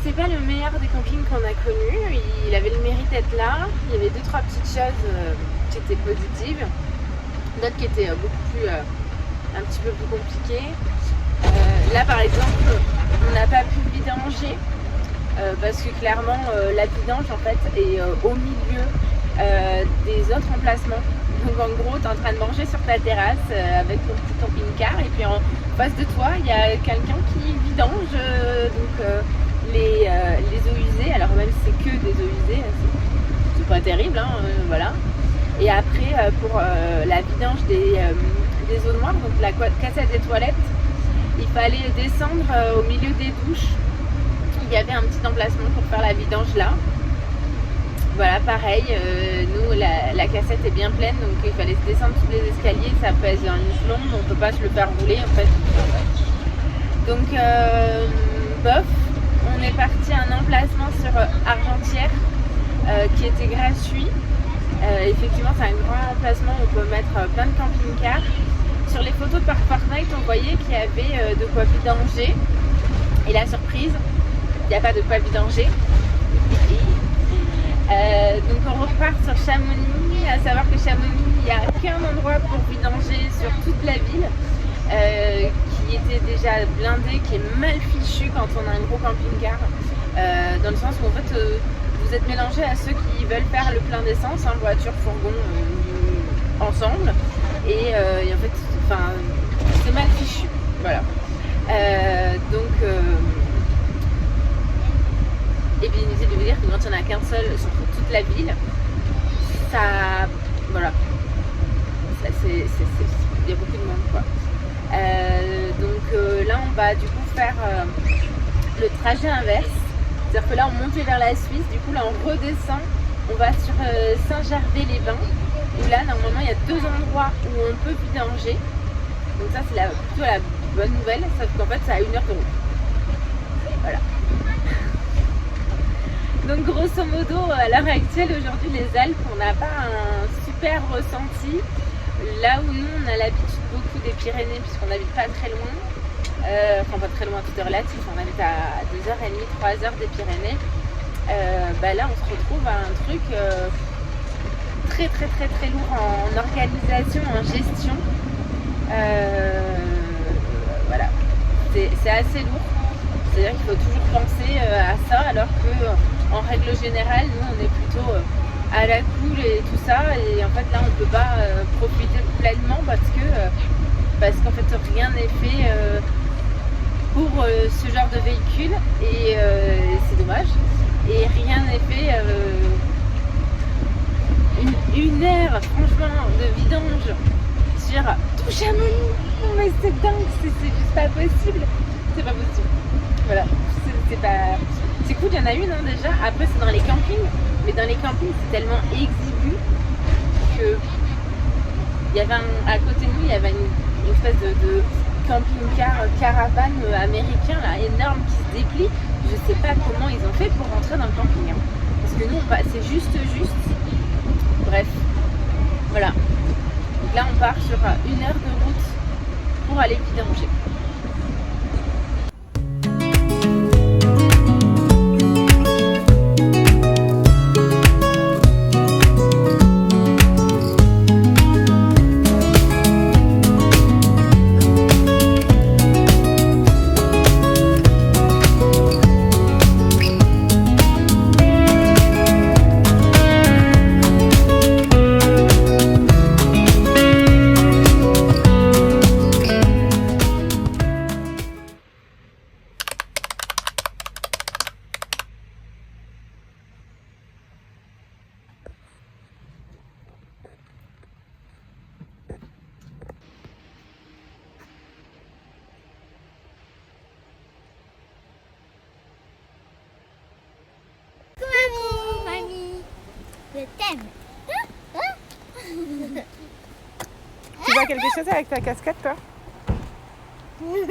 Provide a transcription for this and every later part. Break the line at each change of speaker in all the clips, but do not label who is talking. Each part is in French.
c'était pas le meilleur des campings qu'on a connus. Il avait le mérite d'être là. Il y avait 2-3 petites choses qui étaient positives, d'autres qui étaient un petit peu plus compliquées. Là par exemple, on n'a pas pu vidanger parce que clairement la vidange en fait est au milieu des autres emplacements. Donc en gros, tu es en train de manger sur ta terrasse avec ton petit camping-car et puis en face de toi, il y a quelqu'un qui vidange les eaux usées. Alors même si c'est que des eaux usées, c'est pas terrible, hein, voilà. Et après, pour la vidange des eaux noires, donc la cassette des toilettes, il fallait descendre au milieu des douches. Il y avait un petit emplacement pour faire la vidange là. Voilà, pareil, nous la cassette est bien pleine, donc il fallait descendre tous les escaliers, ça pèse une plombe, on ne peut pas se le faire rouler en fait. Donc bof, on est parti à un emplacement sur Argentière qui était gratuit. Effectivement c'est un grand emplacement où on peut mettre plein de camping-cars. Sur les photos par Fortnite on voyait qu'il y avait de quoi vidanger. Et la surprise, il n'y a pas de quoi vidanger. Donc on repart sur Chamonix, à savoir que Chamonix, il n'y a qu'un endroit pour vidanger sur toute la ville, qui était déjà blindé, qui est mal fichu quand on a un gros camping-car, dans le sens où en fait vous êtes mélangés à ceux qui veulent faire le plein d'essence, hein, voiture, fourgon, ensemble, et en fait, c'est mal fichu, voilà. Et bien inutile de vous dire que quand il n'y en a qu'un seul sur toute la ville, ça, voilà, il y a beaucoup de monde quoi. Là on va du coup faire le trajet inverse, c'est-à-dire que là on montait vers la Suisse, du coup là on redescend, on va sur Saint-Gervais-les-Bains, où là normalement il y a 2 endroits où on peut vidanger, donc ça c'est plutôt la bonne nouvelle, sauf qu'en fait c'est à 1 heure de route, voilà. Donc grosso modo, à l'heure actuelle, aujourd'hui, les Alpes, on n'a pas un super ressenti. Là où nous, on a l'habitude beaucoup des Pyrénées, puisqu'on n'habite pas très loin. Pas très loin, tout est relatif. On habite à 2h30, 3h des Pyrénées. Là, on se retrouve à un truc très très très très lourd en organisation, en gestion. Voilà, c'est assez lourd. C'est-à-dire qu'il faut toujours penser à ça, alors que en règle générale, nous on est plutôt à la cool et tout ça, et en fait là on ne peut pas profiter pleinement parce qu'en fait rien n'est fait pour ce genre de véhicule, et c'est dommage, et rien n'est fait. Une heure franchement de vidange sur tout Chamonix, mais c'est dingue, c'est juste pas possible, c'est pas possible. Voilà, c'est cool, il y en a une hein, déjà. Après c'est dans les campings, mais dans les campings c'est tellement exigu que il y avait à côté de nous il y avait une espèce de camping-car caravane américain là, énorme, qui se déplie. Je sais pas comment ils ont fait pour rentrer dans le camping, hein. Parce que nous c'est juste. Bref, voilà. Donc là on part sur 1 heure de route pour aller vidanger.
Je t'aime.
Tu vois quelque chose avec ta casquette, toi?
Oui,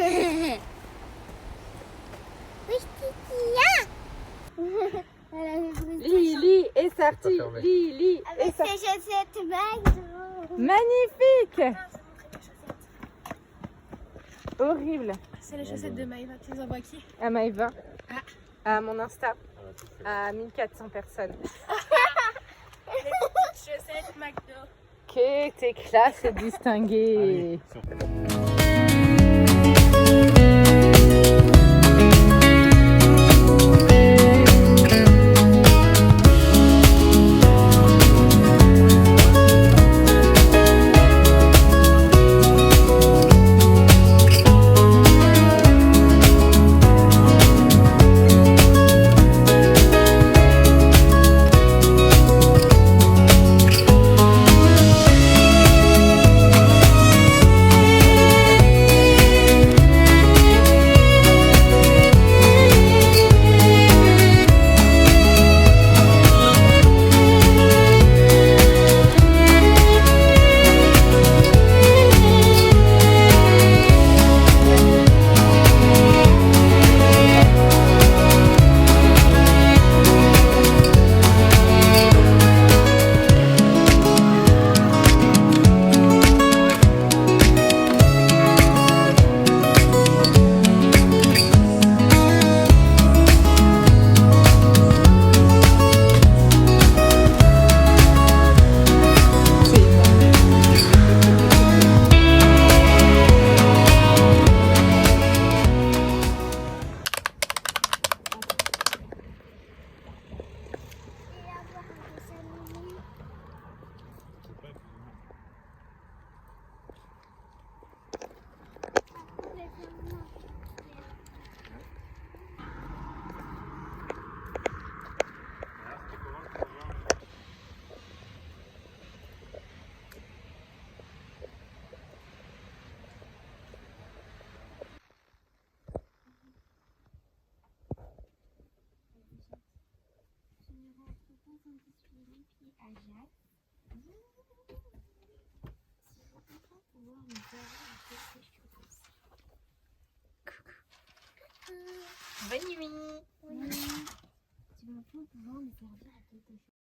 Lily est sortie. Lily est
avec
sortie.
ses chaussettes McDo.
Magnifique. Horrible.
C'est les chaussettes de Maïva, tu les envoies qui?
À Maïva.
Ah.
À mon Insta, à 1400 personnes.
Chaussettes McDo.
Que t'es classe et distinguée.
Bonne nuit. Tu vas pouvoir me servir à quelque chose.